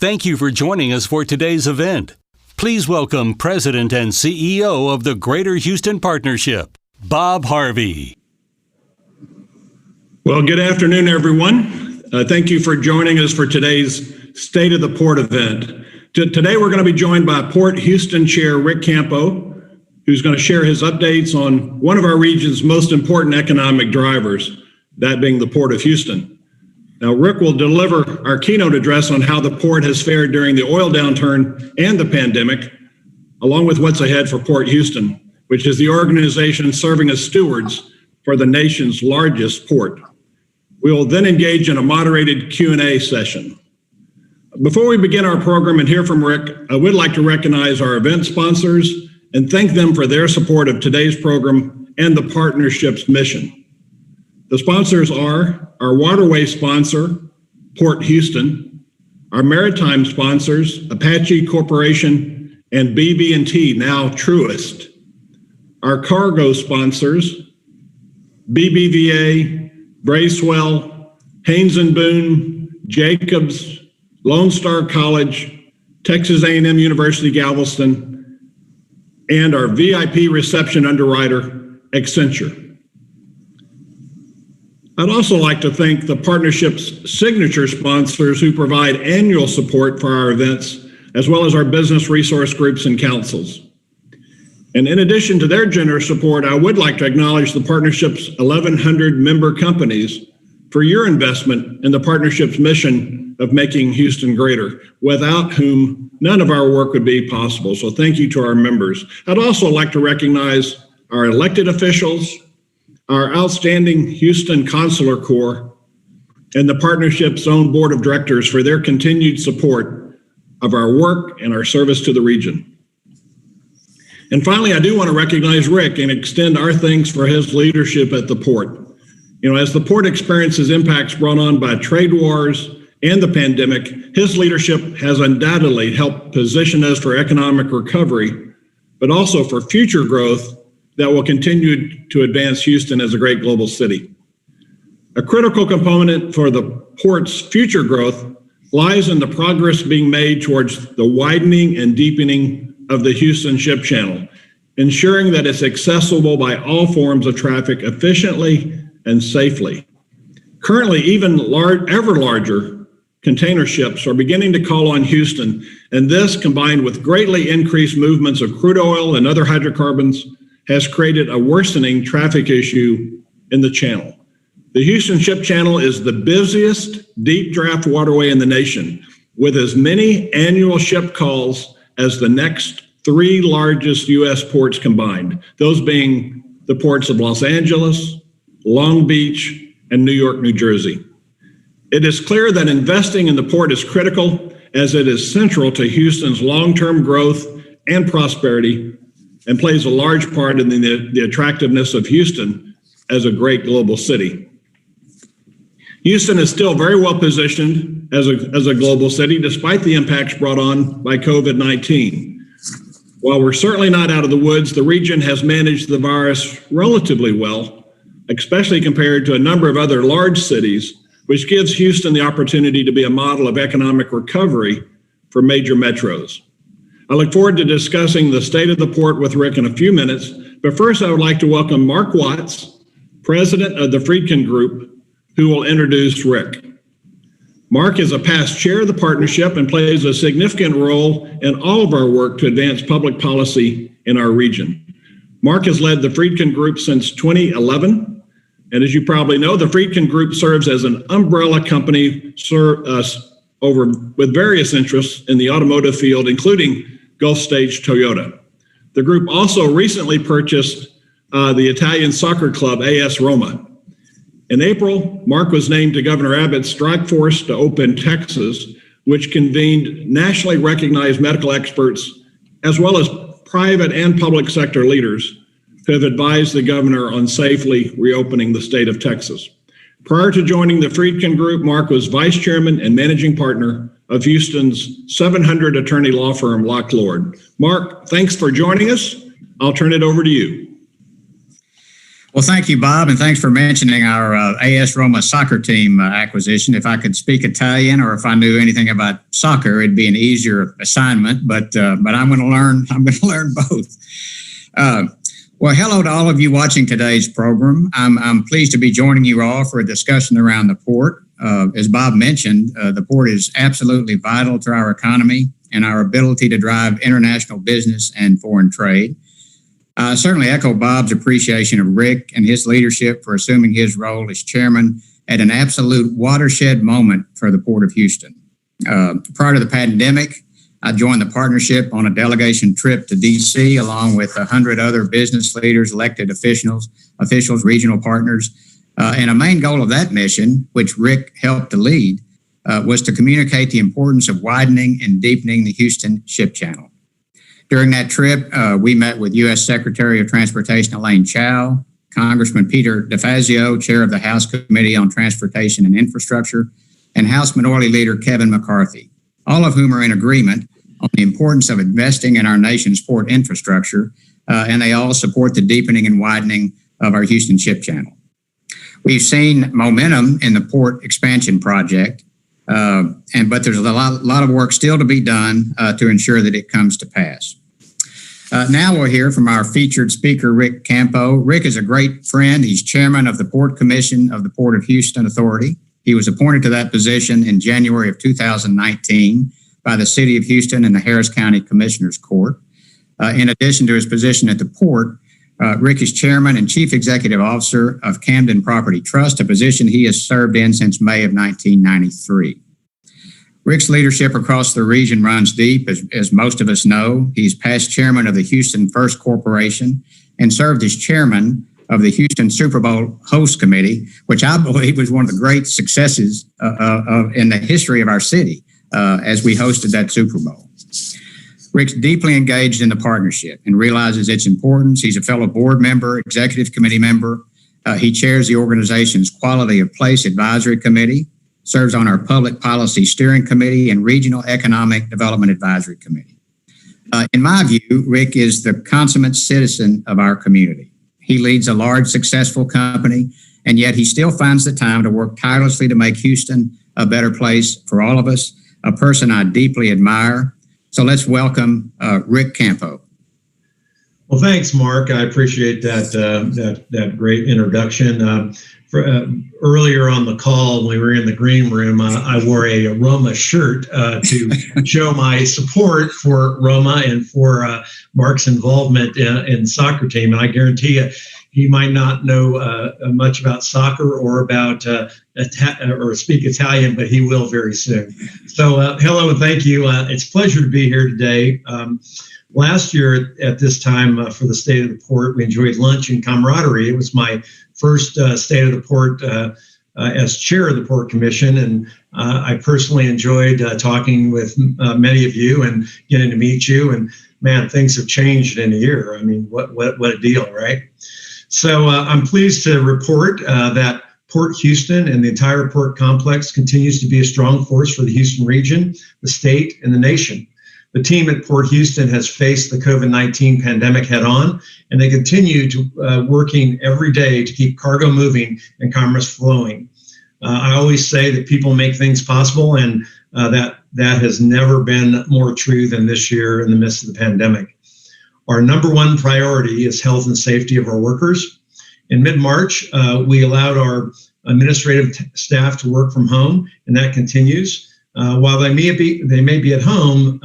Thank you for joining us for today's event. Please welcome President and CEO of the Greater Houston Partnership, Bob Harvey. Well, good afternoon, everyone. Thank you for joining us for today's State of the Port event. Today, we're going to be joined by Port Houston Chair Ric Campo, who's going to share his updates on one of our region's most important economic drivers, that being the Port of Houston. Now, Ric will deliver our keynote address on how the port has fared during the oil downturn and the pandemic, along with what's ahead for Port Houston, which is the organization serving as stewards for the nation's largest port. We will then engage in a moderated Q&A session. Before we begin our program and hear from Ric, I would like to recognize our event sponsors and thank them for their support of today's program and the partnership's mission. The sponsors are our waterway sponsor, Port Houston, our maritime sponsors, Apache Corporation and BB&T, now Truist, our cargo sponsors, BBVA, Bracewell, Haynes & Boone, Jacobs, Lone Star College, Texas A&M University Galveston, and our VIP reception underwriter, Accenture. I'd also like to thank the partnership's signature sponsors who provide annual support for our events, as well as our business resource groups and councils. And in addition to their generous support, I would like to acknowledge the partnership's 1,100 member companies for your investment in the partnership's mission of making Houston greater, without whom none of our work would be possible. So thank you to our members. I'd also like to recognize our elected officials, our outstanding Houston Consular Corps, and the partnership's own board of directors for their continued support of our work and our service to the region. And finally, I do want to recognize Ric and extend our thanks for his leadership at the port. As the port experiences impacts brought on by trade wars and the pandemic, his leadership has undoubtedly helped position us for economic recovery, but also for future growth that will continue to advance Houston as a great global city. A critical component for the port's future growth lies in the progress being made towards the widening and deepening of the Houston Ship Channel, ensuring that it's accessible by all forms of traffic efficiently and safely. Currently, even ever larger container ships are beginning to call on Houston, and this, combined with greatly increased movements of crude oil and other hydrocarbons, has created a worsening traffic issue in the channel. The Houston Ship Channel is the busiest deep draft waterway in the nation, with as many annual ship calls as the next three largest U.S. ports combined, those being the ports of Los Angeles, Long Beach, and New York, New Jersey. It is clear that investing in the port is critical, as it is central to Houston's long-term growth and prosperity, and plays a large part in the attractiveness of Houston as a great global city. Houston is still very well positioned as a global city, despite the impacts brought on by COVID-19. While we're certainly not out of the woods, the region has managed the virus relatively well, especially compared to a number of other large cities, which gives Houston the opportunity to be a model of economic recovery for major metros. I look forward to discussing the state of the port with Ric in a few minutes, but first I would like to welcome Mark Watts, president of the Friedkin Group, who will introduce Ric. Mark is a past chair of the partnership and plays a significant role in all of our work to advance public policy in our region. Mark has led the Friedkin Group since 2011, and as you probably know, the Friedkin Group serves as an umbrella company with various interests in the automotive field, including Gulf Stage Toyota. The group also recently purchased the Italian soccer club AS Roma. In April, Mark was named to Governor Abbott's strike force to open Texas, which convened nationally recognized medical experts, as well as private and public sector leaders who have advised the governor on safely reopening the state of Texas. Prior to joining the Friedkin Group, Mark was vice chairman and managing partner of Houston's 700 attorney law firm, Locke Lord. Mark, thanks for joining us. I'll turn it over to you. Well, thank you, Bob, and thanks for mentioning our AS Roma soccer team acquisition. If I could speak Italian or if I knew anything about soccer, it'd be an easier assignment. But I'm going to learn. I'm going to learn both. Well, hello to all of you watching today's program. I'm pleased to be joining you all for a discussion around the port. As Bob mentioned, the port is absolutely vital to our economy and our ability to drive international business and foreign trade. I certainly echo Bob's appreciation of Ric and his leadership for assuming his role as chairman at an absolute watershed moment for the Port of Houston. Prior to the pandemic, I joined the partnership on a delegation trip to D.C. along with 100 other business leaders, elected officials, regional partners. And a main goal of that mission, which Ric helped to lead, was to communicate the importance of widening and deepening the Houston Ship Channel. During that trip, we met with U.S. Secretary of Transportation Elaine Chao, Congressman Peter DeFazio, Chair of the House Committee on Transportation and Infrastructure, and House Minority Leader Kevin McCarthy, all of whom are in agreement on the importance of investing in our nation's port infrastructure, and they all support the deepening and widening of our Houston Ship Channel. We've seen momentum in the port expansion project, but there's a lot of work still to be done to ensure that it comes to pass. Now we'll hear from our featured speaker, Ric Campo. Ric is a great friend. He's chairman of the Port Commission of the Port of Houston Authority. He was appointed to that position in January of 2019 by the City of Houston and the Harris County Commissioners Court. In addition to his position at the port, Ric is chairman and chief executive officer of Camden Property Trust, a position he has served in since May of 1993. Ric's leadership across the region runs deep, as most of us know. He's past chairman of the Houston First Corporation and served as chairman of the Houston Super Bowl Host Committee, which I believe was one of the great successes in the history of our city as we hosted that Super Bowl. Ric's deeply engaged in the partnership and realizes its importance. He's a fellow board member, executive committee member. He chairs the organization's Quality of Place Advisory Committee, serves on our Public Policy Steering Committee and Regional Economic Development Advisory Committee. In my view, Ric is the consummate citizen of our community. He leads a large, successful company, and yet he still finds the time to work tirelessly to make Houston a better place for all of us, a person I deeply admire. So let's welcome Ric Campo. Well, thanks, Mark. I appreciate that great introduction. Earlier on the call, when we were in the green room, I wore a Roma shirt to show my support for Roma and for Mark's involvement in soccer team. And I guarantee you, he might not know much about soccer or about or speak Italian, but he will very soon. So hello and thank you. It's a pleasure to be here today. Last year at this time for the State of the Port, we enjoyed lunch and camaraderie. It was my first State of the Port as chair of the Port Commission, and I personally enjoyed talking with many of you and getting to meet you. And man, things have changed in a year. I mean, what a deal, right? So I'm pleased to report that Port Houston and the entire port complex continues to be a strong force for the Houston region, the state, and the nation. The team at Port Houston has faced the COVID-19 pandemic head on, and they continue to working every day to keep cargo moving and commerce flowing. I always say that people make things possible, and that has never been more true than this year in the midst of the pandemic. Our number one priority is health and safety of our workers. In mid-March, we allowed our administrative staff to work from home, and that continues. While they may be at home,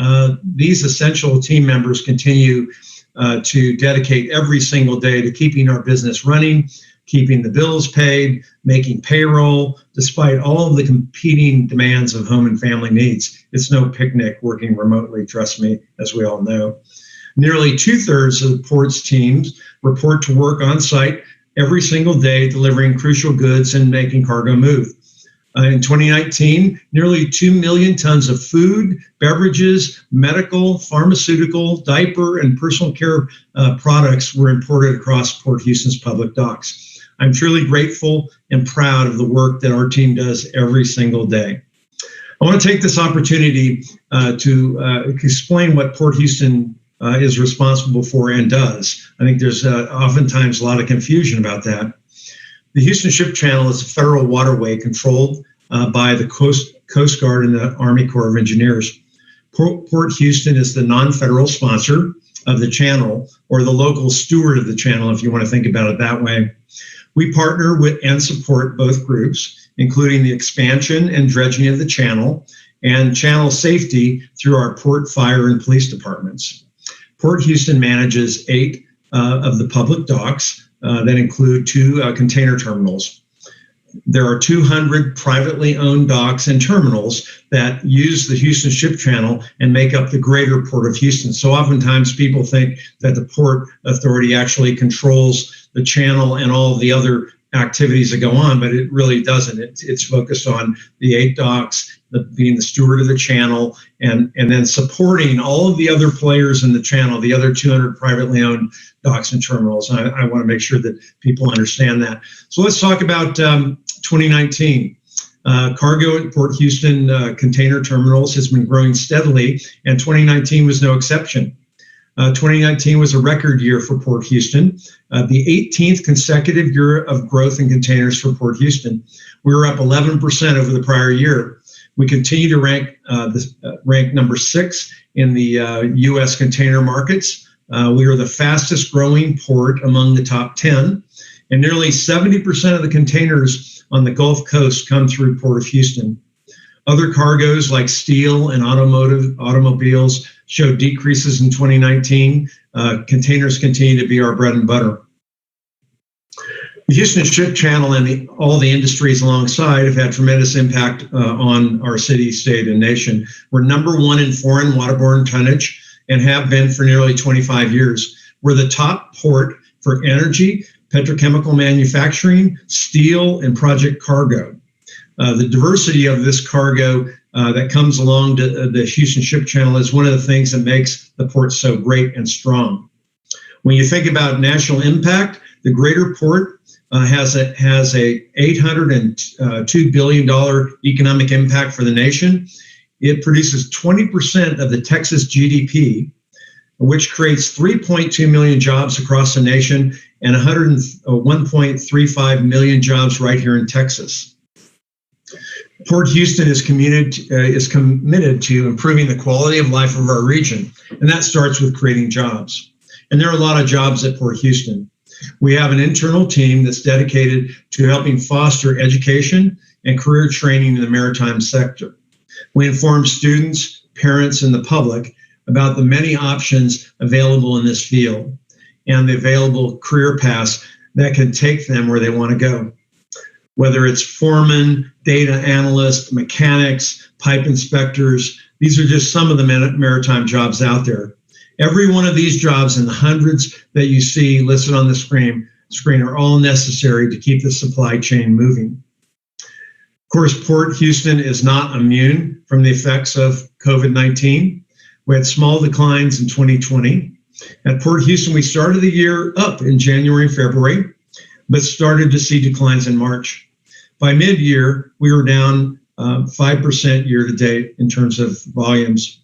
these essential team members continue to dedicate every single day to keeping our business running, keeping the bills paid, making payroll, despite all of the competing demands of home and family needs. It's no picnic working remotely, trust me, as we all know. Nearly 2/3 of the port's teams report to work on site every single day, delivering crucial goods and making cargo move. In 2019, nearly 2 million tons of food, beverages, medical, pharmaceutical, diaper, and personal care products were imported across Port Houston's public docks. I'm truly grateful and proud of the work that our team does every single day. I want to take this opportunity to explain what Port Houston is responsible for and does. I think there's oftentimes a lot of confusion about that. The Houston Ship Channel is a federal waterway controlled by the Coast Guard and the Army Corps of Engineers. Port Houston is the non-federal sponsor of the channel, or the local steward of the channel, if you want to think about it that way. We partner with and support both groups, including the expansion and dredging of the channel and channel safety through our port, fire, and police departments. Port Houston manages 8 of the public docks that include 2 container terminals. There are 200 privately owned docks and terminals that use the Houston Ship Channel and make up the greater Port of Houston. So oftentimes people think that the Port Authority actually controls the channel and all the other activities that go on, but it really doesn't. It's focused on the 8 docks, being the steward of the channel, and then supporting all of the other players in the channel, the other 200 privately owned docks and terminals. I want to make sure that people understand that. So let's talk about 2019. Cargo at Port Houston container terminals has been growing steadily, and 2019 was no exception. 2019 was a record year for Port Houston, the 18th consecutive year of growth in containers for Port Houston. We were up 11% over the prior year. We continue to rank number 6 in the U.S. container markets. We are the fastest growing port among the top 10, and nearly 70% of the containers on the Gulf Coast come through Port of Houston. Other cargoes like steel and automobiles showed decreases in 2019. Containers continue to be our bread and butter. The Houston Ship Channel and all the industries alongside have had tremendous impact on our city, state, and nation. We're number 1 in foreign waterborne tonnage and have been for nearly 25 years. We're the top port for energy, petrochemical manufacturing, steel, and project cargo. The diversity of this cargo that comes along to the Houston Ship Channel is one of the things that makes the port so great and strong. When you think about national impact, the greater port has a $802 billion economic impact for the nation. It produces 20% of the Texas GDP, which creates 3.2 million jobs across the nation and 1.35 million jobs right here in Texas. Port Houston is committed to improving the quality of life of our region, and that starts with creating jobs. And there are a lot of jobs at Port Houston. We have an internal team that's dedicated to helping foster education and career training in the maritime sector. We inform students, parents, and the public about the many options available in this field and the available career paths that can take them where they want to go. Whether it's foremen, data analysts, mechanics, pipe inspectors, these are just some of the maritime jobs out there. Every one of these jobs and the hundreds that you see listed on the screen are all necessary to keep the supply chain moving. Of course, Port Houston is not immune from the effects of COVID-19. We had small declines in 2020. At Port Houston, we started the year up in January and February, but started to see declines in March. By mid-year, we were down 5% year to date in terms of volumes.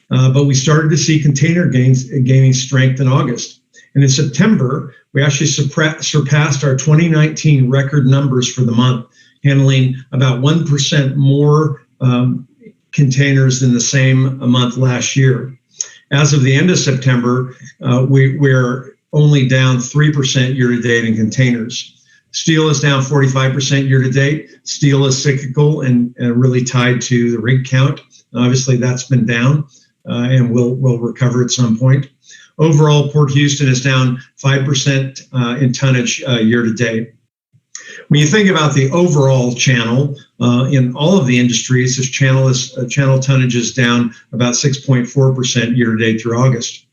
But we started to see container gaining strength in August. And in September, we actually surpassed our 2019 record numbers for the month, handling about 1% more containers than the same month last year. As of the end of September, we're only down 3% year to date in containers. Steel is down 45% year to date. Steel is cyclical and really tied to the rig count. Obviously, that's been down and will recover at some point. Overall, Port Houston is down 5% in tonnage year to date. When you think about the overall channel in all of the industries, this channel tonnage is down about 6.4% year to date through August.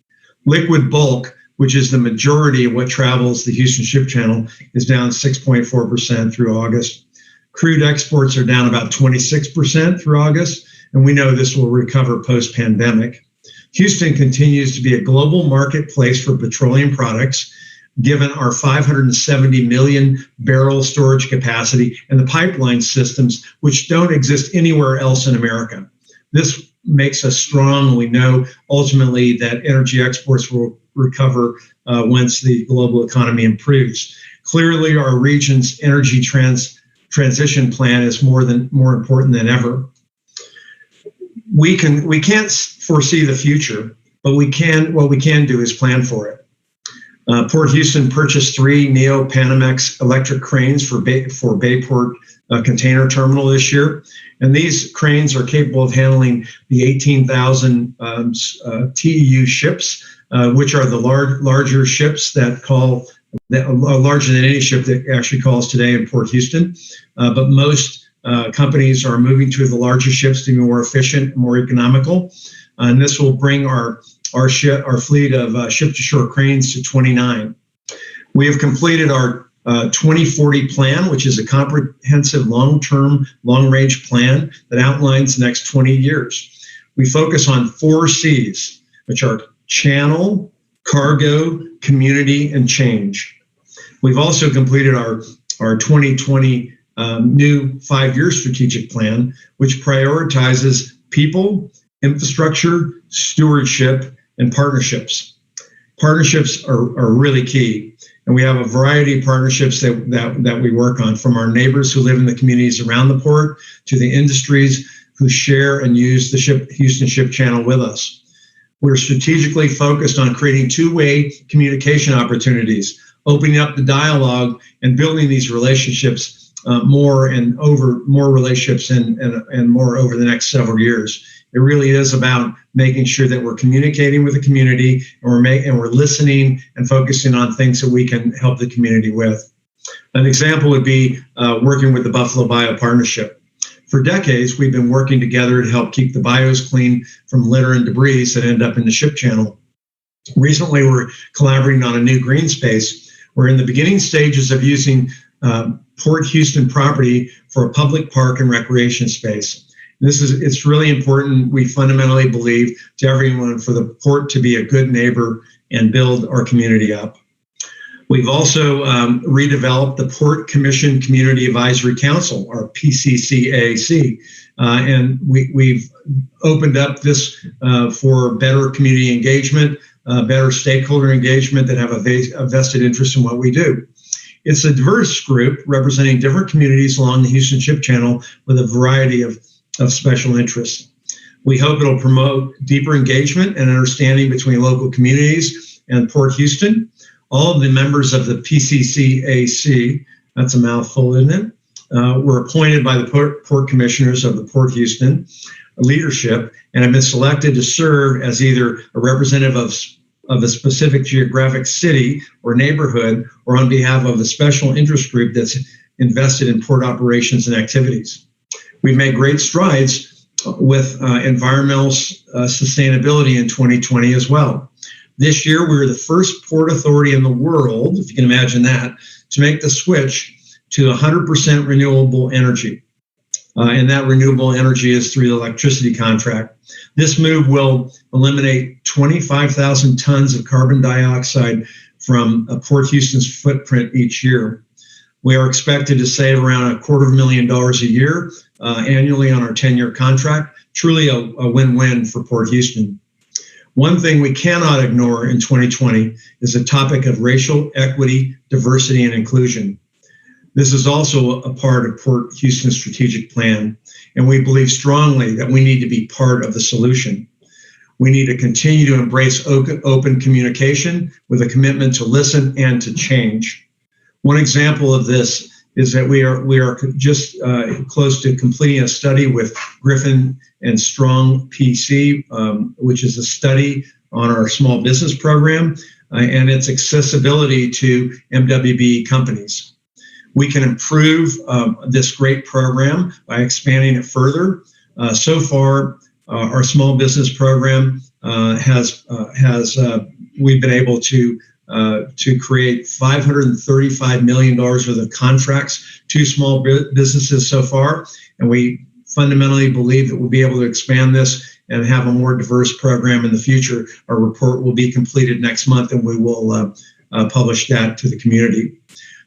Liquid bulk, which is the majority of what travels the Houston Ship Channel, is down 6.4% through August. Crude exports are down about 26% through August, and we know this will recover post-pandemic. Houston continues to be a global marketplace for petroleum products, given our 570 million barrel storage capacity and the pipeline systems, which don't exist anywhere else in America. This makes us strong. We know ultimately that energy exports will recover once the global economy improves. Clearly, our region's energy transition plan is more important than ever. We can't foresee the future, but what we can do is plan for it. Port Houston purchased 3 Neo-Panamax electric cranes for Bayport Container Terminal this year. And these cranes are capable of handling the 18,000 TEU ships, which are the larger ships that larger than any ship that actually calls today in Port Houston. But most companies are moving to the larger ships to be more efficient, more economical. And this will bring our fleet of ship-to-shore cranes to 29. We have completed our 2040 plan, which is a comprehensive long-term, long-range plan that outlines the next 20 years. We focus on 4 C's, which are channel, cargo, community, and change. We've also completed our 2020 new 5-year strategic plan, which prioritizes people, infrastructure, stewardship, and partnerships. Partnerships are really key. And we have a variety of partnerships that we work on, from our neighbors who live in the communities around the port to the industries who share and use the Houston Ship Channel with us. We're strategically focused on creating two-way communication opportunities, opening up the dialogue and building these relationships more relationships and more over the next several years. It really is about making sure that we're communicating with the community and we're listening and focusing on things that we can help the community with. An example would be working with the Buffalo Bayou Partnership. For decades, we've been working together to help keep the bayous clean from litter and debris that end up in the ship channel. Recently, we're collaborating on a new green space. We're in the beginning stages of using Port Houston property for a public park and recreation space. It's really important, we fundamentally believe, to everyone for the port to be a good neighbor and build our community up. We've also redeveloped the Port Commission Community Advisory Council, or PCCAC, and we've opened up this for better community engagement, better stakeholder engagement that have a vested interest in what we do. It's a diverse group representing different communities along the Houston Ship Channel with a variety of special interests. We hope it'll promote deeper engagement and understanding between local communities and Port Houston. All of the members of the PCCAC, that's a mouthful, isn't it, were appointed by the Port Commissioners of the Port Houston leadership and have been selected to serve as either a representative of a specific geographic city or neighborhood, or on behalf of a special interest group that's invested in port operations and activities. We've made great strides with environmental sustainability in 2020 as well. This year, we were the first port authority in the world, if you can imagine that, to make the switch to 100% renewable energy. And that renewable energy is through the electricity contract. This move will eliminate 25,000 tons of carbon dioxide from Port Houston's footprint each year. We are expected to save around $250,000 a year annually on our 10-year contract. Truly a win-win for Port Houston. One thing we cannot ignore in 2020 is the topic of racial equity, diversity, and inclusion. This is also a part of Port Houston's strategic plan, and we believe strongly that we need to be part of the solution. We need to continue to embrace open communication with a commitment to listen and to change. One example of this is that we are just close to completing a study with Griffin and Strong PC, which is a study on our small business program and its accessibility to MWB companies. We can improve this great program by expanding it further. So far, our small business program we've been able to create $535 million worth of contracts to small businesses so far. And we fundamentally believe that we'll be able to expand this and have a more diverse program in the future. Our report will be completed next month, and we will publish that to the community.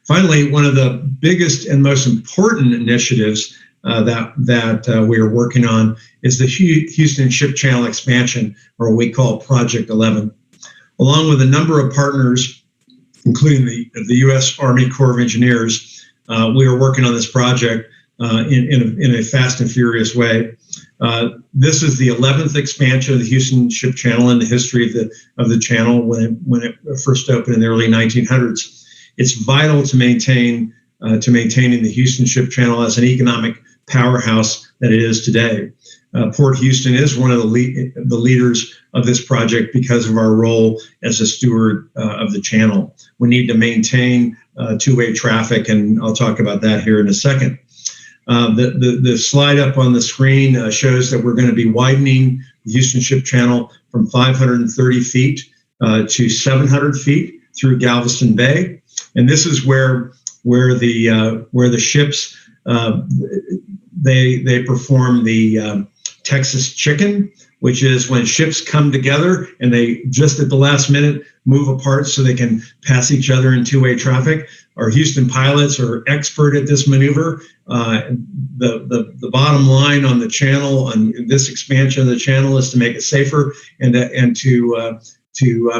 Finally, one of the biggest and most important initiatives that we are working on is the Houston Ship Channel expansion, or what we call Project 11. Along with a number of partners, including the U.S. Army Corps of Engineers, we are working on this project in a fast and furious way. This is the 11th expansion of the Houston Ship Channel in the history of the channel when it first opened in the early 1900s. It's vital to maintaining the Houston Ship Channel as an economic powerhouse that it is today. Port Houston is one of the leaders of this project because of our role as a steward of the channel. We need to maintain two-way traffic, and I'll talk about that here in a second. The slide up on the screen shows that we're going to be widening the Houston Ship Channel from 530 feet to 700 feet through Galveston Bay, and this is where the ships they perform the Texas chicken, which is when ships come together and they just at the last minute move apart so they can pass each other in two-way traffic. Our Houston pilots are expert at this maneuver. The bottom line on the channel, on this expansion of the channel, is to make it safer and to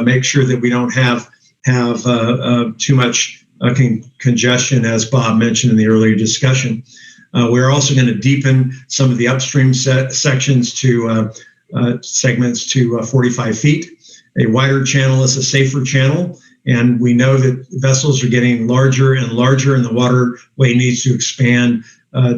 make sure that we don't have too much congestion, as Bob mentioned in the earlier discussion. We're also going to deepen some of the upstream sections to segments to 45 feet. A wider channel is a safer channel, and we know that vessels are getting larger and larger, and the waterway needs to expand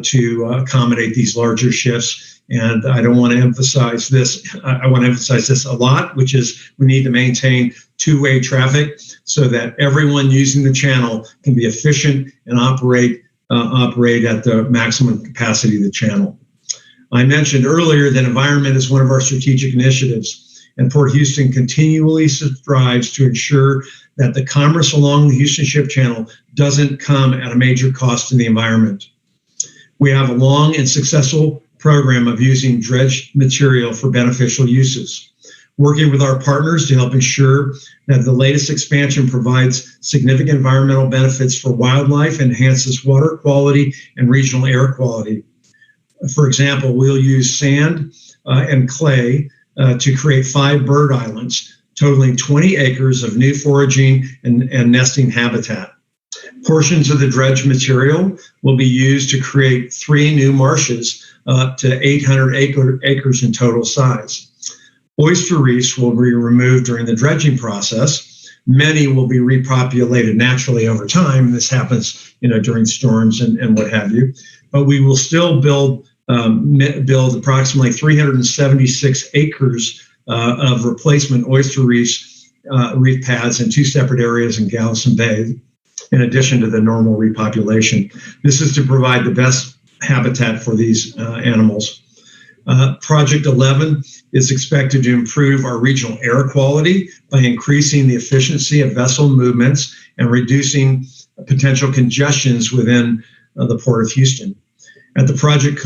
to accommodate these larger ships. And I don't want to emphasize this. I want to emphasize this a lot, which is we need to maintain two-way traffic so that everyone using the channel can be efficient and operate at the maximum capacity of the channel. I mentioned earlier that environment is one of our strategic initiatives, and Port Houston continually strives to ensure that the commerce along the Houston Ship Channel doesn't come at a major cost to the environment. We have a long and successful program of using dredged material for beneficial uses, working with our partners to help ensure that the latest expansion provides significant environmental benefits for wildlife, enhances water quality and regional air quality. For example, we'll use sand and clay to create 5 bird islands, totaling 20 acres of new foraging and nesting habitat. Portions of the dredged material will be used to create 3 new marshes up to 800 acres in total size. Oyster reefs will be removed during the dredging process. Many will be repopulated naturally over time. This happens, during storms and what have you. But we will still build approximately 376 acres of replacement oyster reef pads in 2 separate areas in Galveston Bay, in addition to the normal repopulation. This is to provide the best habitat for these animals. Project 11 is expected to improve our regional air quality by increasing the efficiency of vessel movements and reducing potential congestions within the Port of Houston. At the project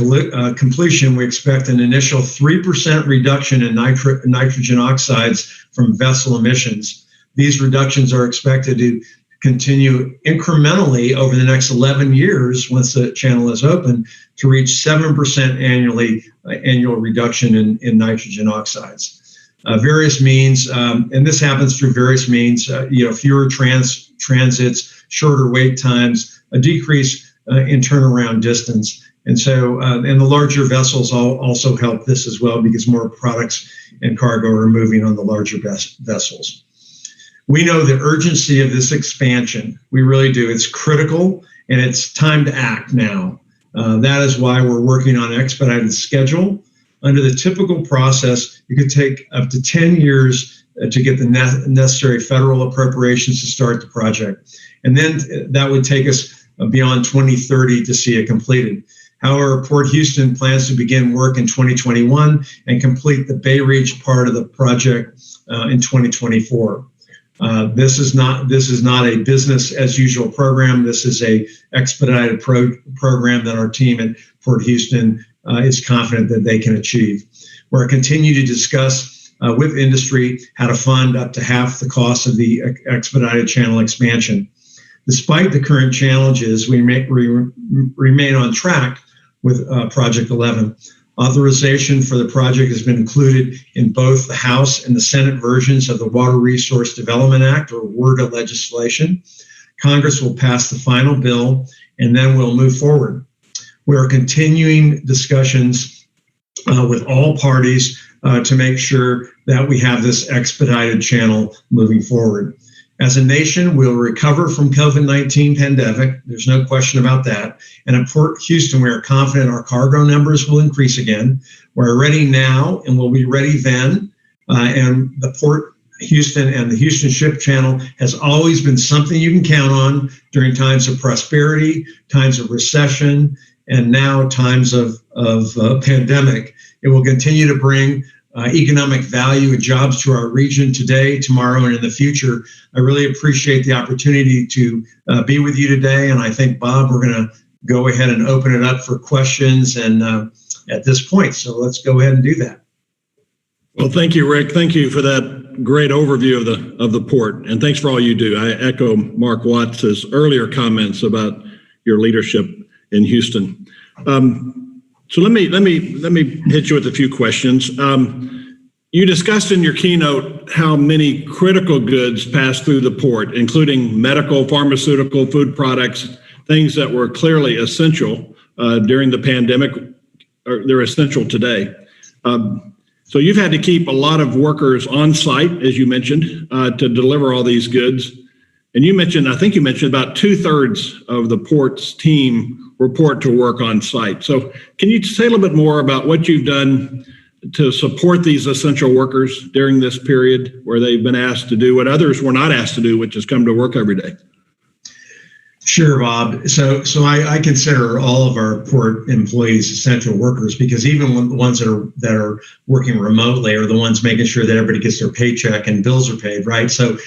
completion, we expect an initial 3% reduction in nitrogen oxides from vessel emissions. These reductions are expected to continue incrementally over the next 11 years once the channel is open to reach 7% annual reduction in nitrogen oxides. Various means, and this happens through various means, fewer transits, shorter wait times, a decrease in turnaround distance. And so, and the larger vessels also help this as well because more products and cargo are moving on the larger vessels. We know the urgency of this expansion. We really do. It's critical, and it's time to act now. That is why we're working on an expedited schedule. Under the typical process, it could take up to 10 years to get the necessary federal appropriations to start the project. And then that would take us beyond 2030 to see it completed. However, Port Houston plans to begin work in 2021 and complete the Bay Ridge part of the project in 2024. This is not a business as usual program. This is a expedited program that our team at Port Houston is confident that they can achieve. We're continue to discuss with industry how to fund up to half the cost of the expedited channel expansion. Despite the current challenges, we remain on track with Project 11. Authorization for the project has been included in both the House and the Senate versions of the Water Resource Development Act, or WRDA legislation. Congress will pass the final bill, and then we'll move forward. We are continuing discussions with all parties to make sure that we have this expedited channel moving forward. As a nation, we'll recover from COVID-19 pandemic. There's no question about that. And at Port Houston, we are confident our cargo numbers will increase again. We're ready now and we'll be ready then. And the Port Houston and the Houston Ship Channel has always been something you can count on during times of prosperity, times of recession, and now times of pandemic. It will continue to bring economic value and jobs to our region today, tomorrow, and in the future. I really appreciate the opportunity to be with you today. And I think, Bob, we're going to go ahead and open it up for questions and at this point. So let's go ahead and do that. Well, thank you, Rick. Thank you for that great overview of the port. And thanks for all you do. I echo Mark Watts' earlier comments about your leadership in Houston. So let me hit you with a few questions. You discussed in your keynote how many critical goods pass through the port, including medical, pharmaceutical, food products, things that were clearly essential during the pandemic, or they're essential today. So you've had to keep a lot of workers on site, as you mentioned, to deliver all these goods. And I think you mentioned about 2/3 of the port's team report to work on site. So can you say a little bit more about what you've done to support these essential workers during this period where they've been asked to do what others were not asked to do, which is come to work every day? Sure, Bob. So I consider all of our port employees essential workers, because even the ones that are working remotely are the ones making sure that everybody gets their paycheck and bills are paid, right? So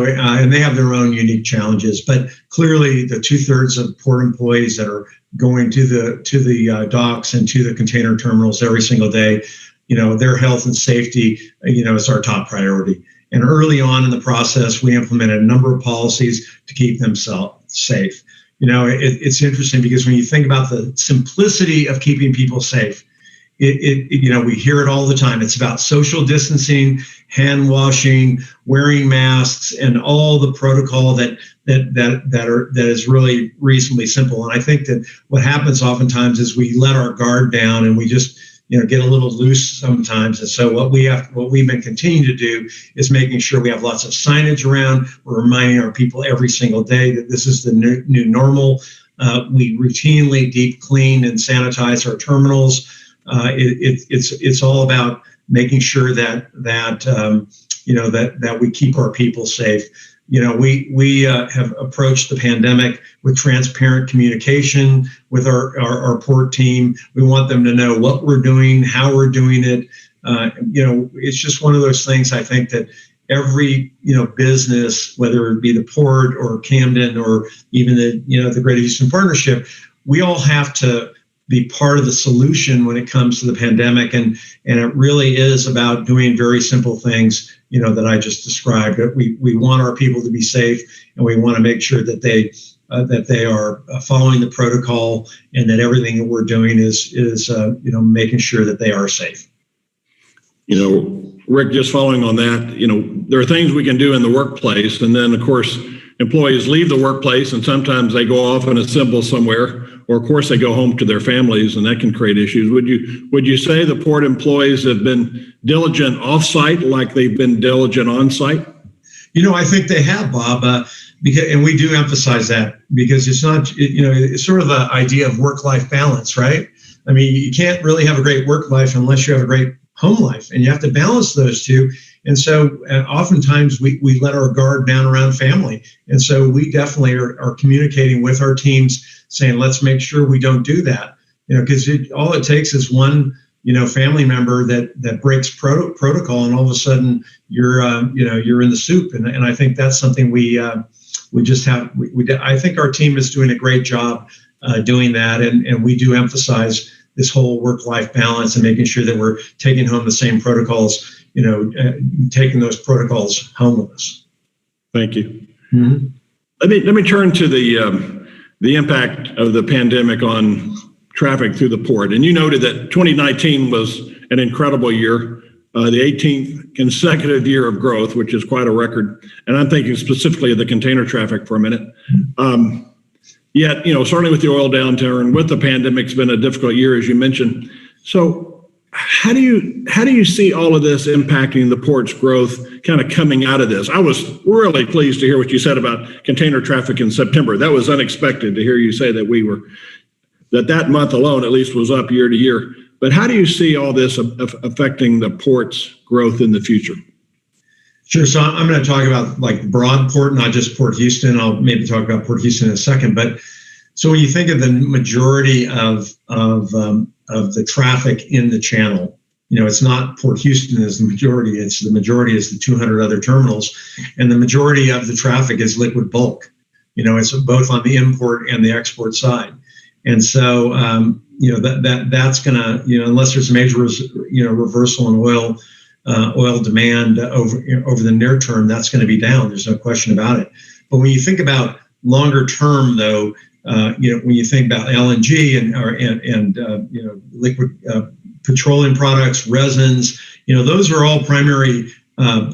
and they have their own unique challenges, but clearly the 2/3 of port employees that are going to the docks and to the container terminals every single day, their health and safety, is our top priority. And early on in the process, we implemented a number of policies to keep them safe. It's interesting because when you think about the simplicity of keeping people safe, we hear it all the time. It's about social distancing, hand washing, wearing masks, and all the protocol that is really reasonably simple. And I think that what happens oftentimes is we let our guard down and we just get a little loose sometimes. And so what we've been continuing to do is making sure we have lots of signage around. We're reminding our people every single day that this is the new normal. We routinely deep clean and sanitize our terminals. It's all about making sure that we keep our people safe. We have approached the pandemic with transparent communication with our port team. We want them to know what we're doing, how we're doing it. It's just one of those things, I think, that every business, whether it be the port or Camden or even the Greater Houston Partnership, we all have to be part of the solution when it comes to the pandemic, and it really is about doing very simple things that I just described. We want our people to be safe, and we want to make sure that they are following the protocol, and that everything that we're doing is making sure that they are safe. Rick, just following on that, there are things we can do in the workplace, and then of course employees leave the workplace and sometimes they go off and assemble somewhere, or of course they go home to their families, and that can create issues. Would you say the port employees have been diligent off-site like they've been diligent on-site? I think they have, Bob, and we do emphasize that because it's not, it's sort of the idea of work-life balance, right? I mean, you can't really have a great work life unless you have a great home life, and you have to balance those two. And so oftentimes we let our guard down around family. And so we definitely are communicating with our teams saying, let's make sure we don't do that, because all it takes is one, family member that breaks protocol, and all of a sudden you're in the soup. And I think that's something I think our team is doing a great job doing that. And we do emphasize this whole work-life balance and making sure that we're taking home the same protocols, taking those protocols home with us. Thank you. Mm-hmm. Let me turn to the impact of the pandemic on traffic through the port. And you noted that 2019 was an incredible year, the 18th consecutive year of growth, which is quite a record. And I'm thinking specifically of the container traffic for a minute. Yet, certainly with the oil downturn, with the pandemic, it's been a difficult year, as you mentioned. So how do you see all of this impacting the port's growth kind of coming out of this? I was really pleased to hear what you said about container traffic in September. That was unexpected to hear you say that month alone at least was up year to year. But how do you see all this affecting the port's growth in the future? Sure. So I'm going to talk about like broad port, not just Port Houston. I'll maybe talk about Port Houston in a second. But so when you think of the majority of the traffic in the channel, it's not Port Houston as the majority. It's the majority is the 200 other terminals, and the majority of the traffic is liquid bulk. It's both on the import and the export side, and so that's going to unless there's a major reversal in oil demand over the near term, that's going to be down. There's no question about it. But when you think about longer term, though, when you think about LNG and liquid petroleum products, resins, those are all primary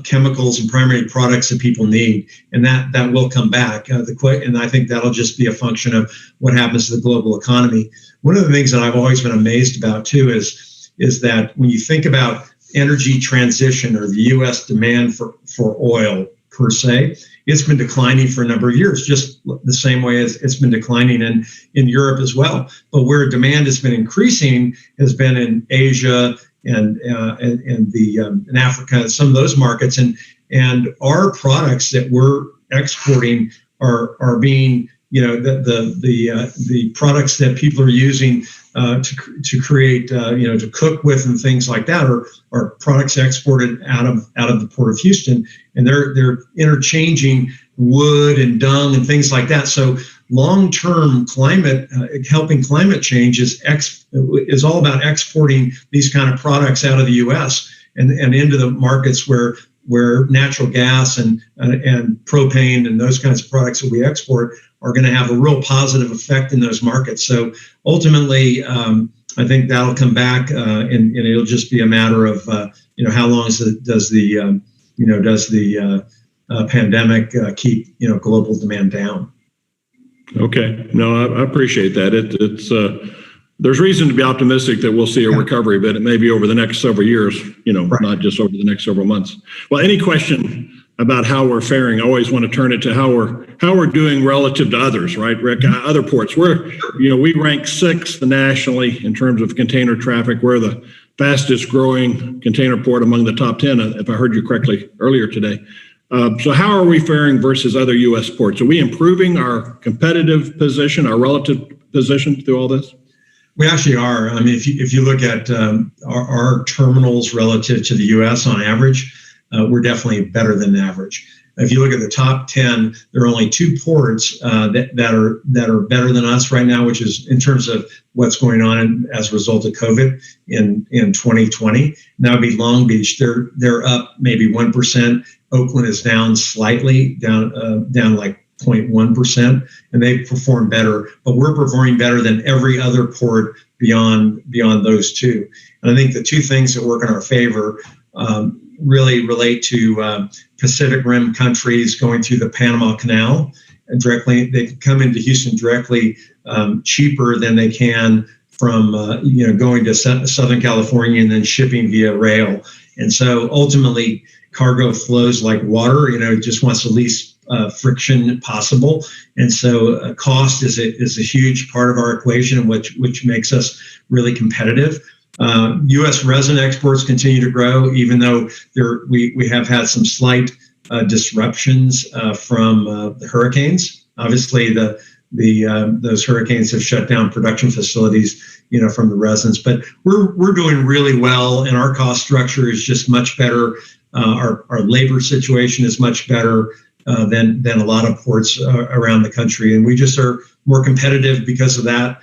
chemicals and primary products that people need, and that will come back. And I think that'll just be a function of what happens to the global economy. One of the things that I've always been amazed about too is that when you think about energy transition or the U.S. demand for oil per se, it's been declining for a number of years, just the same way as it's been declining in Europe as well. But where demand has been increasing has been in Asia and in Africa, some of those markets, and our products that we're exporting are being the products that people are using to create to cook with and things like that are products exported out of the Port of Houston, and they're interchanging wood and dung and things like that. So long-term climate helping climate change is all about exporting these kind of products out of the U.S. and into the markets where natural gas and propane and those kinds of products that we export are going to have a real positive effect in those markets. So ultimately, I think that'll come back, and it'll just be a matter of how long does the pandemic keep global demand down. Okay, no, I appreciate that. It's there's reason to be optimistic that we'll see a recovery, but it may be over the next several years, right, not just over the next several months. Well, any question about how we're faring, I always want to turn it to how we're doing relative to others, right, Rick? Other ports, we rank 6th nationally in terms of container traffic. We're the fastest growing container port among the top 10, if I heard you correctly earlier today. So how are we faring versus other U.S. ports? Are we improving our competitive position, our relative position through all this? We actually are. I mean, if you look at our terminals relative to the U.S. on average, we're definitely better than average. If you look at the top 10, there are only 2 ports that are better than us right now, which is in terms of what's going on as a result of COVID in 2020. And that would be Long Beach. They're up maybe 1%. Oakland is down slightly, down like 0.1%, and they perform better. But we're performing better than every other port beyond those 2. And I think the 2 things that work in our favor really relate to Pacific Rim countries going through the Panama Canal and directly. They can come into Houston directly cheaper than they can from going to Southern California and then shipping via rail. And so ultimately, cargo flows like water. It just wants the least friction possible, and so cost is a huge part of our equation, which makes us really competitive. U.S. resin exports continue to grow, even though we have had some slight disruptions from the hurricanes. Obviously, those hurricanes have shut down production facilities, from the resins. But we're doing really well, and our cost structure is just much better. Our labor situation is much better than a lot of ports around the country, and we just are more competitive because of that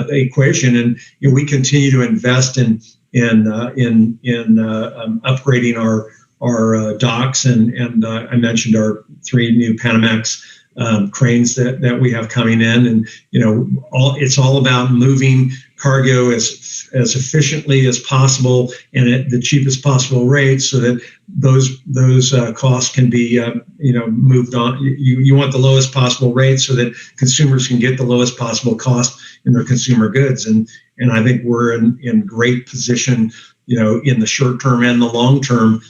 equation. And we continue to invest in upgrading our docks, and I mentioned our 3 new Panamax cranes that we have coming in, and it's all about moving cargo as efficiently as possible and at the cheapest possible rate, so that those costs can be moved on. You want the lowest possible rate so that consumers can get the lowest possible cost in their consumer goods, and I think we're in great position, in the short term and the long term,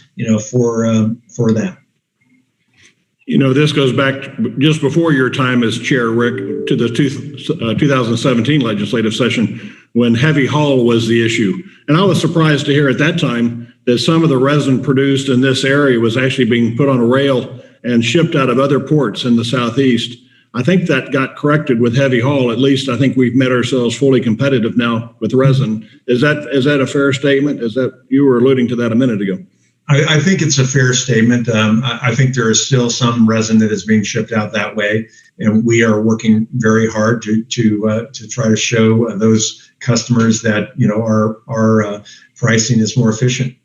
for that. This goes back just before your time as chair, Rick, to the 2017 legislative session when heavy haul was the issue. And I was surprised to hear at that time that some of the resin produced in this area was actually being put on a rail and shipped out of other ports in the Southeast. I think that got corrected with heavy haul. At least I think we've made ourselves fully competitive now with resin. Is that a fair statement? Is that, you were alluding to that a minute ago? I think it's a fair statement. I think there is still some resin that is being shipped out that way, and we are working very hard to try to show those customers that our pricing is more efficient.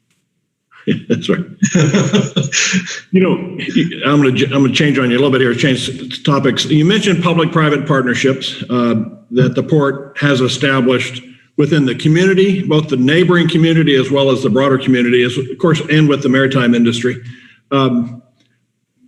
Yeah, that's right. I'm going to change on you a little bit here. Change topics. You mentioned public-private partnerships that the port has established within the community, both the neighboring community as well as the broader community, of course, and with the maritime industry.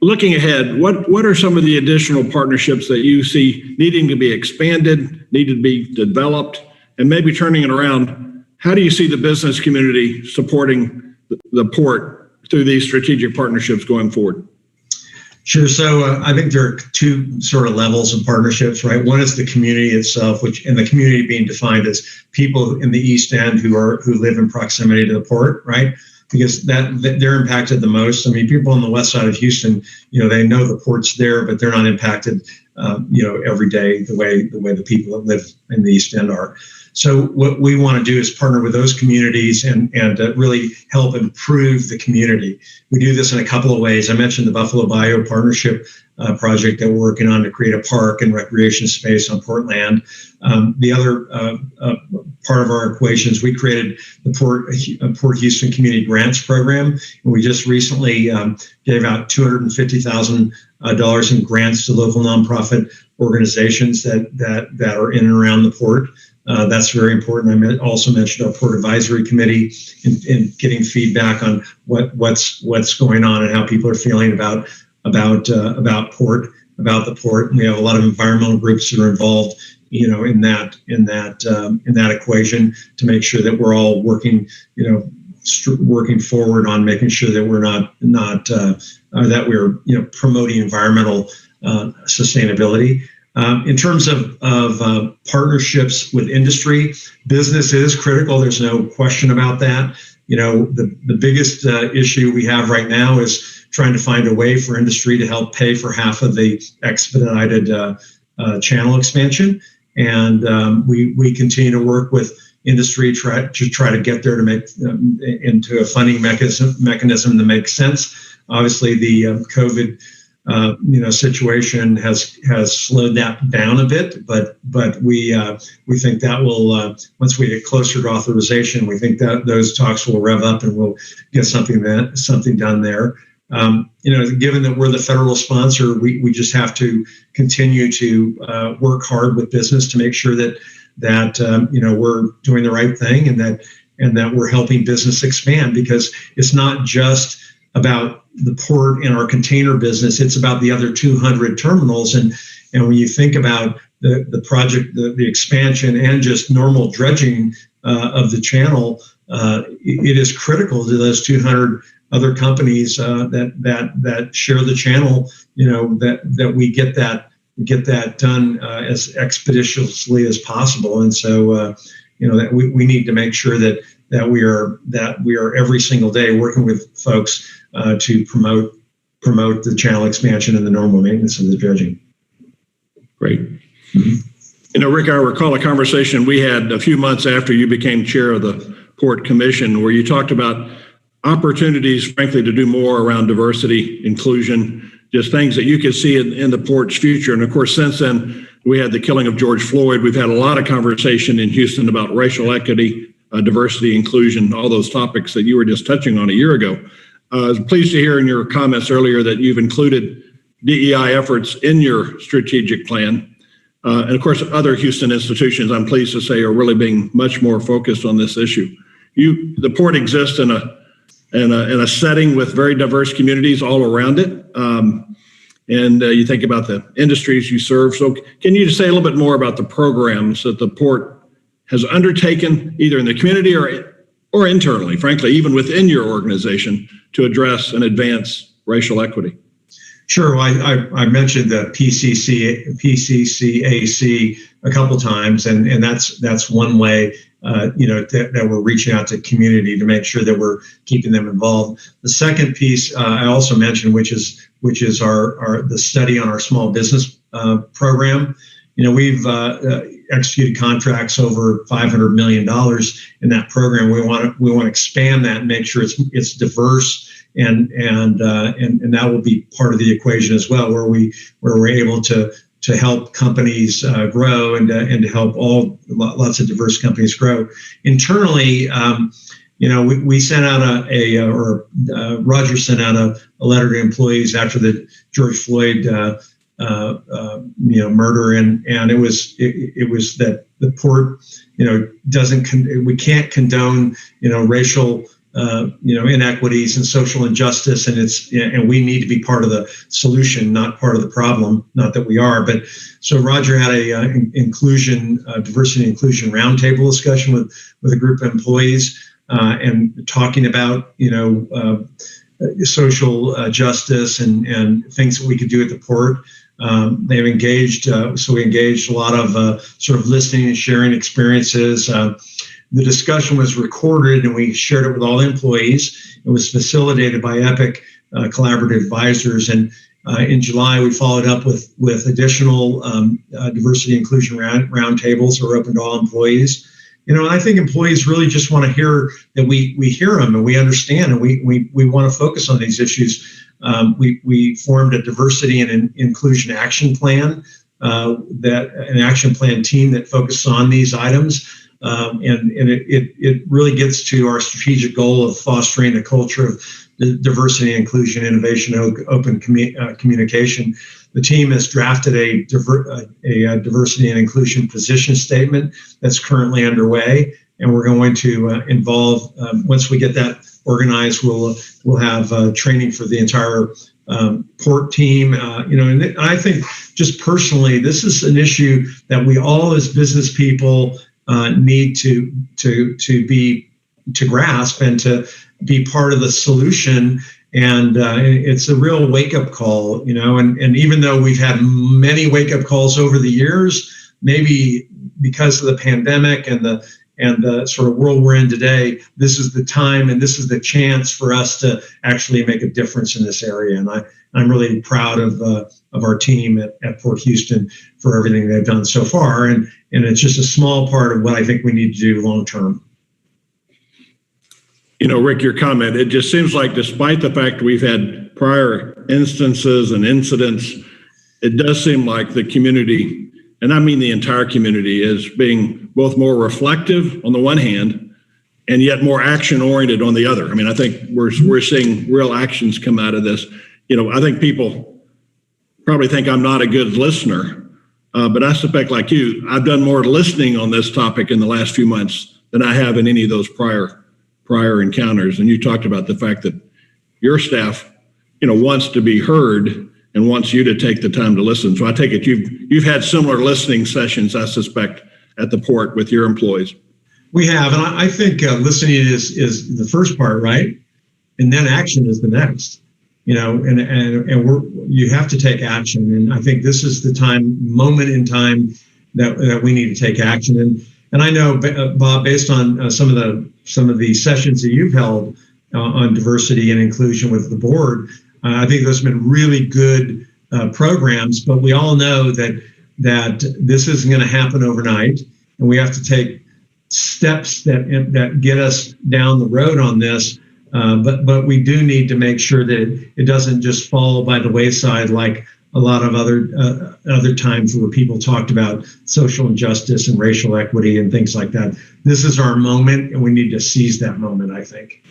Looking ahead, what are some of the additional partnerships that you see needing to be expanded, need to be developed, and maybe turning it around? How do you see the business community supporting the port through these strategic partnerships going forward? Sure. So I think there are two sort of levels of partnerships, right? One is the community itself, and the community being defined as people in the East End who live in proximity to the port, right? Because they're impacted the most. I mean, people on the west side of Houston, they know the port's there, but they're not impacted, every day the way the people that live in the East End are. So what we want to do is partner with those communities and really help improve the community. We do this in a couple of ways. I mentioned the Buffalo Bayou Partnership project that we're working on to create a park and recreation space on port land. The other part of our equation is we created the Port Houston Community Grants Program, and we just recently gave out $250,000 in grants to local nonprofit organizations that are in and around the port. That's very important. I also mentioned our Port Advisory Committee in getting feedback on what's going on and how people are feeling about the port. And we have a lot of environmental groups that are involved, in that equation to make sure that we're all working forward on making sure that we're that we're promoting environmental sustainability. In terms of partnerships with industry, business is critical. There's no question about that. The biggest issue we have right now is trying to find a way for industry to help pay for half of the expedited channel expansion. And we continue to work with industry to try to get there to make into a funding mechanism that makes sense. Obviously, the COVID situation has slowed that down a bit, but we think that will once we get closer to authorization, we think that those talks will rev up and we'll get something done there. Given that we're the federal sponsor, we just have to continue to work hard with business to make sure that we're doing the right thing and that we're helping business expand, because it's not just about the port and our container business, it's about the other 200 terminals. And when you think about the project, the expansion and just normal dredging of the channel, it is critical to those 200 other companies that share the channel, that we get that done as expeditiously as possible. And so, that we need to make sure that we are every single day working with folks to promote the channel expansion and the normal maintenance of the dredging. Great. Mm-hmm. Rick, I recall a conversation we had a few months after you became chair of the Port Commission, where you talked about opportunities, frankly, to do more around diversity, inclusion, just things that you could see in the port's future. And of course, since then, we had the killing of George Floyd. We've had a lot of conversation in Houston about racial equity, diversity, inclusion, all those topics that you were just touching on a year ago. I was pleased to hear in your comments earlier that you've included DEI efforts in your strategic plan. and of course, other Houston institutions, I'm pleased to say, are really being much more focused on this issue. The port exists in a setting with very diverse communities all around it. And you think about the industries you serve. So can you just say a little bit more about the programs that the port has undertaken, either in the community or internally, frankly, even within your organization, to address and advance racial equity? Sure. I mentioned the PCCAC a couple times, and that's one way that we're reaching out to community to make sure that we're keeping them involved. The second piece I also mentioned, which is the study on our small business program. We've executed contracts over $500 million in that program. We want to expand that and make sure it's diverse. And that will be part of the equation as well, where we're able to help companies grow and to help lots of diverse companies grow. Internally, we sent out Roger sent out a letter to employees after the George Floyd murder, and it was that the port we can't condone racial inequities and social injustice, and we need to be part of the solution, not part of the problem. Not that we are, but so Roger had a diversity and inclusion roundtable discussion with a group of employees and talking about social justice and things that we could do at the port. They've engaged, so we engaged a lot of sort of listening and sharing experiences. The discussion was recorded and we shared it with all employees. It was facilitated by EPIC Collaborative Advisors. And in July, we followed up with additional diversity and inclusion roundtables that were open to all employees. And I think employees really just want to hear that we hear them and we understand, and we want to focus on these issues. We formed a diversity and inclusion action plan, an action plan team that focuses on these items. And it really gets to our strategic goal of fostering a culture of diversity, inclusion, innovation, open communication. The team has drafted a diversity and inclusion position statement that's currently underway, and we're going to involve. Once we get that organized, we'll have training for the entire port team. And I think just personally, this is an issue that we all as business people need to grasp and to be part of the solution. And it's a real wake-up call, and even though we've had many wake-up calls over the years, maybe because of the pandemic and the sort of world we're in today, this is the time and this is the chance for us to actually make a difference in this area. And I'm really proud of our team at Port Houston for everything they've done so far. And it's just a small part of what I think we need to do long term. Rick, your comment, it just seems like despite the fact we've had prior instances and incidents, it does seem like the community, and I mean the entire community, is being both more reflective on the one hand and yet more action oriented on the other. I mean, I think we're seeing real actions come out of this. I think people probably think I'm not a good listener, but I suspect, like you, I've done more listening on this topic in the last few months than I have in any of those prior encounters. And you talked about the fact that your staff, wants to be heard and wants you to take the time to listen. So I take it you've had similar listening sessions, I suspect, at the port with your employees. We have, and I think listening is the first part, right? And then action is the next. And you have to take action. And I think this is the moment in time that we need to take action. And I know, Bob, based on some of the sessions that you've held on diversity and inclusion with the board, I think those have been really good programs. But we all know that this isn't going to happen overnight, and we have to take steps that get us down the road on this. But we do need to make sure that it doesn't just fall by the wayside like a lot of other times where people talked about social injustice and racial equity and things like that. This is our moment, and we need to seize that moment, I think.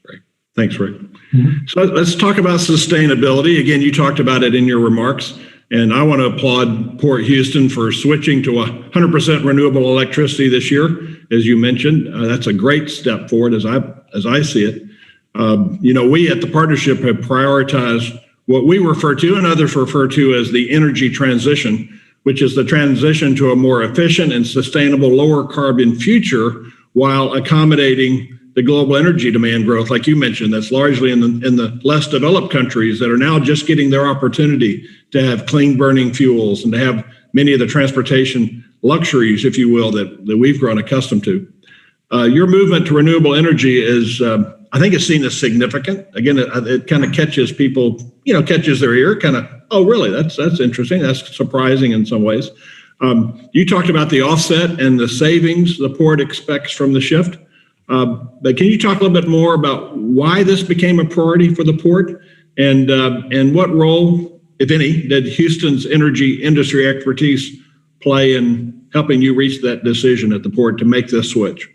Great. Thanks, Rick. Mm-hmm. So let's talk about sustainability. Again, you talked about it in your remarks. And I want to applaud Port Houston for switching to 100% renewable electricity this year, as you mentioned. That's a great step forward as I see it. We at the partnership have prioritized what we refer to and others refer to as the energy transition, which is the transition to a more efficient and sustainable lower carbon future while accommodating the global energy demand growth, like you mentioned, that's largely in the less developed countries that are now just getting their opportunity to have clean burning fuels and to have many of the transportation luxuries, if you will, that we've grown accustomed to. Your movement to renewable energy is, I think, it's seen as significant. Again, it kind of catches people, catches their ear, kind of, oh, really? That's interesting. That's surprising in some ways. You talked about the offset and the savings the port expects from the shift. But can you talk a little bit more about why this became a priority for the port and what role, if any, did Houston's energy industry expertise play in helping you reach that decision at the port to make this switch?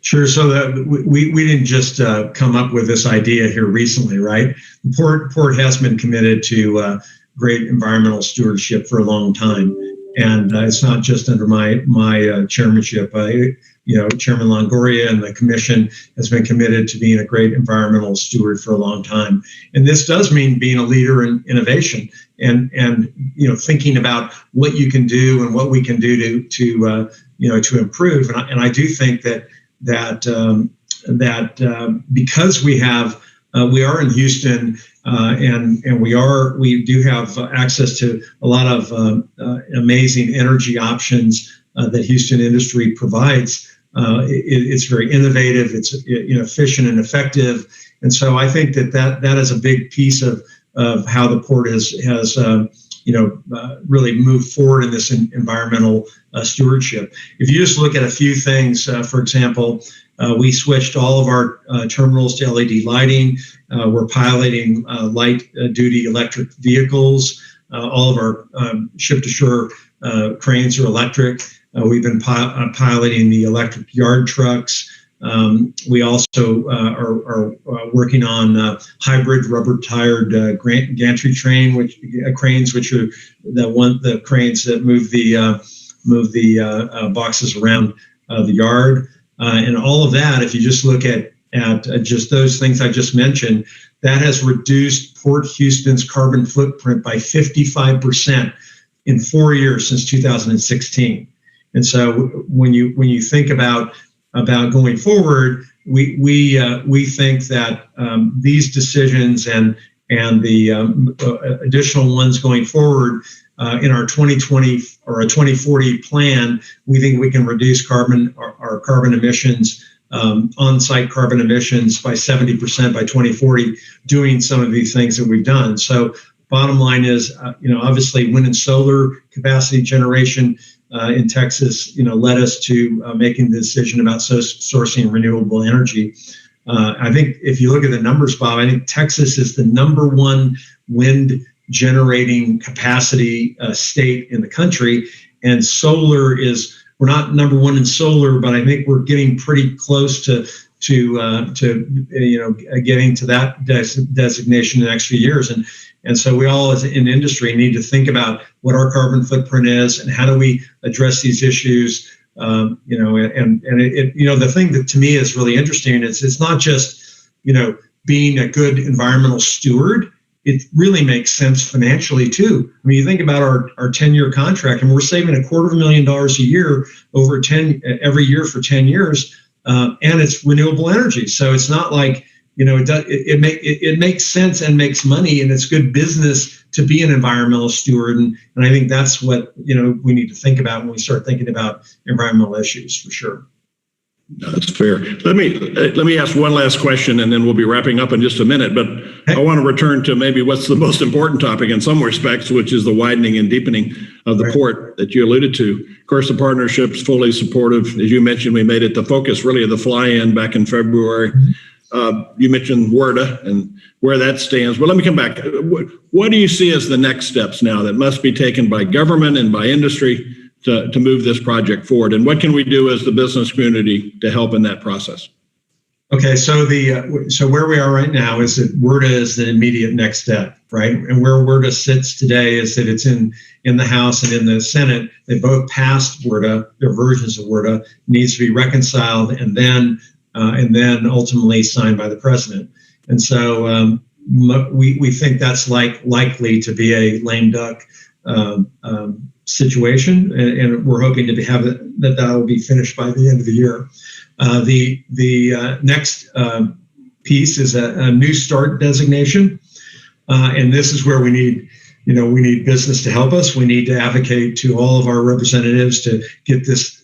Sure. So we didn't just come up with this idea here recently, right? The port has been committed to great environmental stewardship for a long time. And it's not just under my chairmanship. Chairman Longoria and the commission has been committed to being a great environmental steward for a long time. And this does mean being a leader in innovation and thinking about what you can do and what we can do to improve. And I do think that because we are in Houston. And we do have access to a lot of amazing energy options that Houston industry provides. It's very innovative. It's efficient and effective. And so I think that is a big piece of how the port has really moved forward in this environmental stewardship. If you just look at a few things, for example, we switched all of our terminals to LED lighting. We're piloting light-duty electric vehicles. All of our ship-to-shore cranes are electric. We've been piloting the electric yard trucks. We also are working on hybrid rubber-tired gantry cranes, which are the cranes that move the boxes around the yard. And all of that, if you just look at just those things I just mentioned, that has reduced Port Houston's carbon footprint by 55% in 4 years since 2016. And so when you think about going forward, we think that these decisions and the additional ones going forward in our 2020 or a 2040 plan, we think we can reduce our carbon emissions, on-site carbon emissions by 70% by 2040, doing some of these things that we've done. So bottom line is, obviously wind and solar capacity generation in Texas, led us to making the decision about sourcing renewable energy. I think if you look at the numbers, Bob, I think Texas is the number one wind generating capacity state in the country, and we're not number one in solar, but I think we're getting pretty close to getting to that designation in the next few years. And so we all as in industry need to think about what our carbon footprint is and how do we address these issues. The thing that to me is really interesting is it's not just, being a good environmental steward. It really makes sense financially too. I mean, you think about our 10-year contract, and we're saving $250,000 a year every year for 10 years, and it's renewable energy. So it's not like it makes sense and makes money, and it's good business to be an environmental steward. And I think that's what we need to think about when we start thinking about environmental issues, for sure. That's fair. Let me ask one last question, and then we'll be wrapping up in just a minute. But I want to return to maybe what's the most important topic in some respects, which is the widening and deepening of the port that you alluded to. Of course, the partnership's fully supportive. As you mentioned, we made it the focus really of the fly-in back in February. You mentioned WERDA and where that stands. But let me come back. What do you see as the next steps now that must be taken by government and by industry to move this project forward? And what can we do as the business community to help in that process? Okay, so so where we are right now is that WRDA is the immediate next step, right? And where WRDA sits today is that it's in the House and in the Senate. They both passed WRDA, their versions of WRDA, needs to be reconciled and then ultimately signed by the president. And so we think that's likely to be a lame duck situation, and we're hoping to have that will be finished by the end of the year. The next piece is a New Start designation, and this is where we need business to help us. We need to advocate to all of our representatives to get this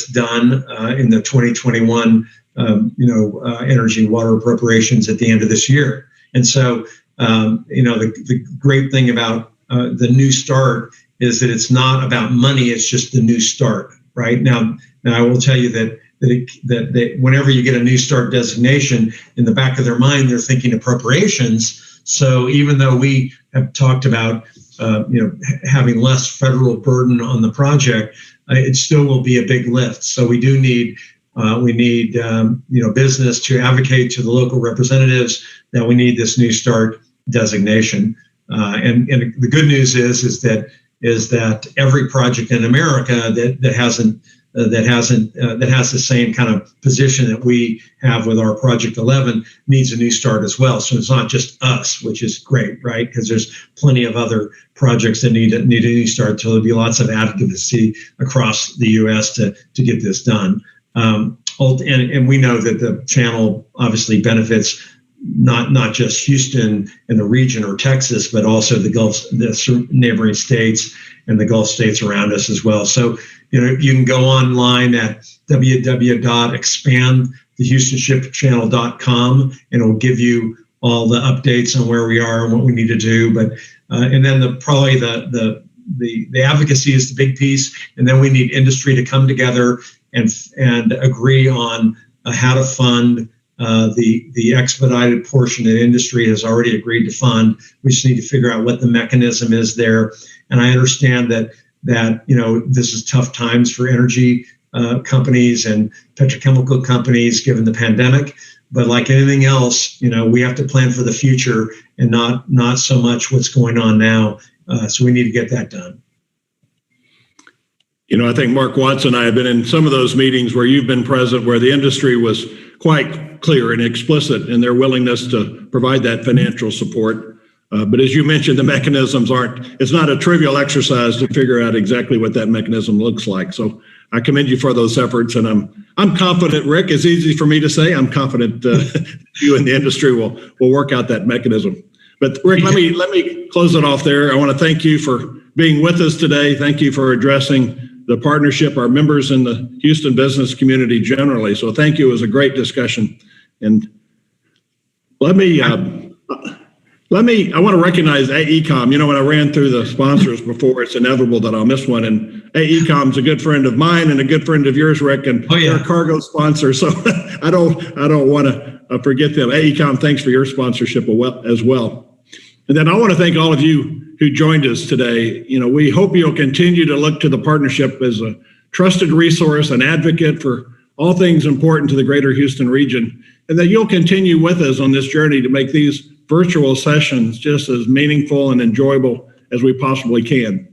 done in the 2021 energy and water appropriations at the end of this year. And so the great thing about the New Start is that it's not about money; it's just the New Start. Right now I will tell you that whenever you get a New Start designation, in the back of their mind, they're thinking appropriations. So even though we have talked about having less federal burden on the project, it still will be a big lift. So we do need business to advocate to the local representatives that we need this New Start designation. And the good news is that every project in America that has the same kind of position that we have with our Project 11 needs a New Start as well. So it's not just us, which is great, right? Because there's plenty of other projects that need a New Start. So there'll be lots of advocacy across the U.S. to get this done. And we know that the channel obviously benefits not just Houston and the region or Texas, but also the neighboring states and the Gulf states around us as well. So, you can go online at www.expandthehoustonshipchannel.com, and it'll give you all the updates on where we are and what we need to do. But and then the advocacy is the big piece, and then we need industry to come together and agree on how to fund the expedited portion that industry has already agreed to fund. We just need to figure out what the mechanism is there. And I understand that this is tough times for energy companies and petrochemical companies given the pandemic. But like anything else, we have to plan for the future and not so much what's going on now. So we need to get that done. I think Mark Watts and I have been in some of those meetings where you've been present, where the industry was quite clear and explicit in their willingness to provide that financial support. But as you mentioned, the mechanisms it's not a trivial exercise to figure out exactly what that mechanism looks like. So I commend you for those efforts. And I'm confident, Rick, it's easy for me to say, I'm confident you and the industry will work out that mechanism. But Rick, let me close it off there. I want to thank you for being with us today. Thank you for addressing the partnership, our members in the Houston business community generally. So thank you. It was a great discussion. And I want to recognize AECOM. When I ran through the sponsors before, it's inevitable that I'll miss one. And AECOM's a good friend of mine and a good friend of yours, Rick, and they're a cargo sponsor. So I don't want to forget them. AECOM, thanks for your sponsorship as well. And then I want to thank all of you who joined us today. We hope you'll continue to look to the partnership as a trusted resource, an advocate for all things important to the greater Houston region, and that you'll continue with us on this journey to make these virtual sessions just as meaningful and enjoyable as we possibly can.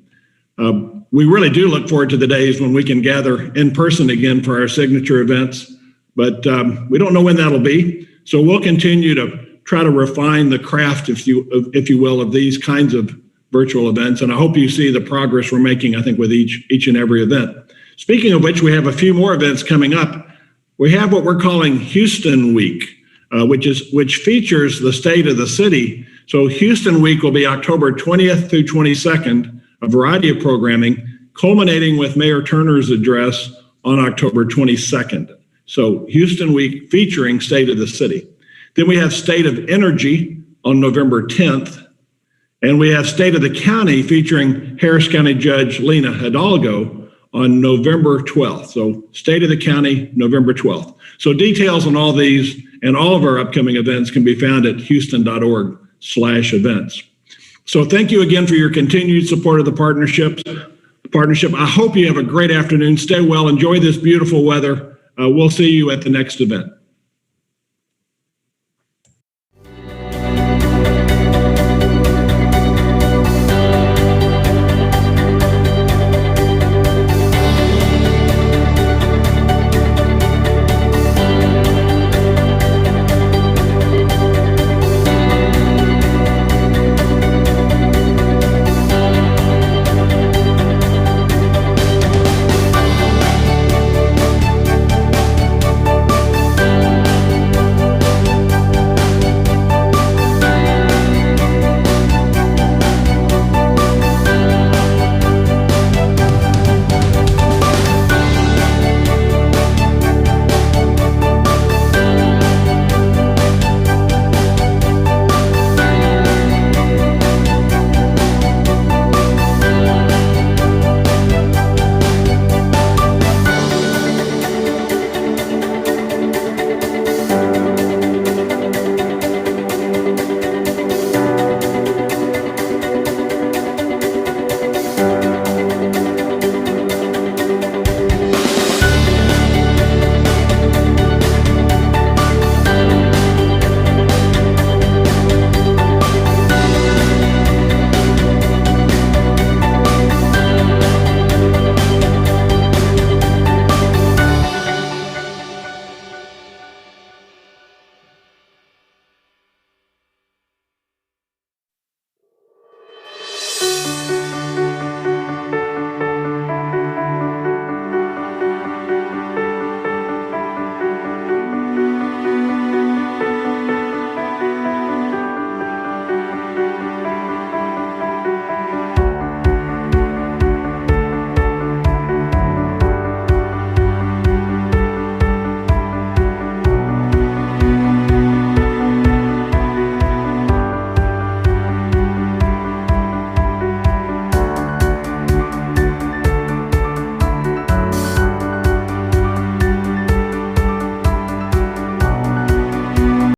We really do look forward to the days when we can gather in person again for our signature events, but we don't know when that'll be. So we'll continue to try to refine the craft, if you will, of these kinds of virtual events. And I hope you see the progress we're making, I think, with each and every event. Speaking of which, we have a few more events coming up. We have what we're calling Houston Week, which features the state of the city. So Houston Week will be October 20th through 22nd, a variety of programming, culminating with Mayor Turner's address on October 22nd. So Houston Week featuring State of the City. Then we have State of Energy on November 10th. And we have State of the County featuring Harris County Judge Lena Hidalgo on November 12th. So State of the County, November 12th. So details on all these and all of our upcoming events can be found at houston.org/events. So thank you again for your continued support of the partnership. I hope you have a great afternoon. Stay well. Enjoy this beautiful weather. We'll see you at the next event.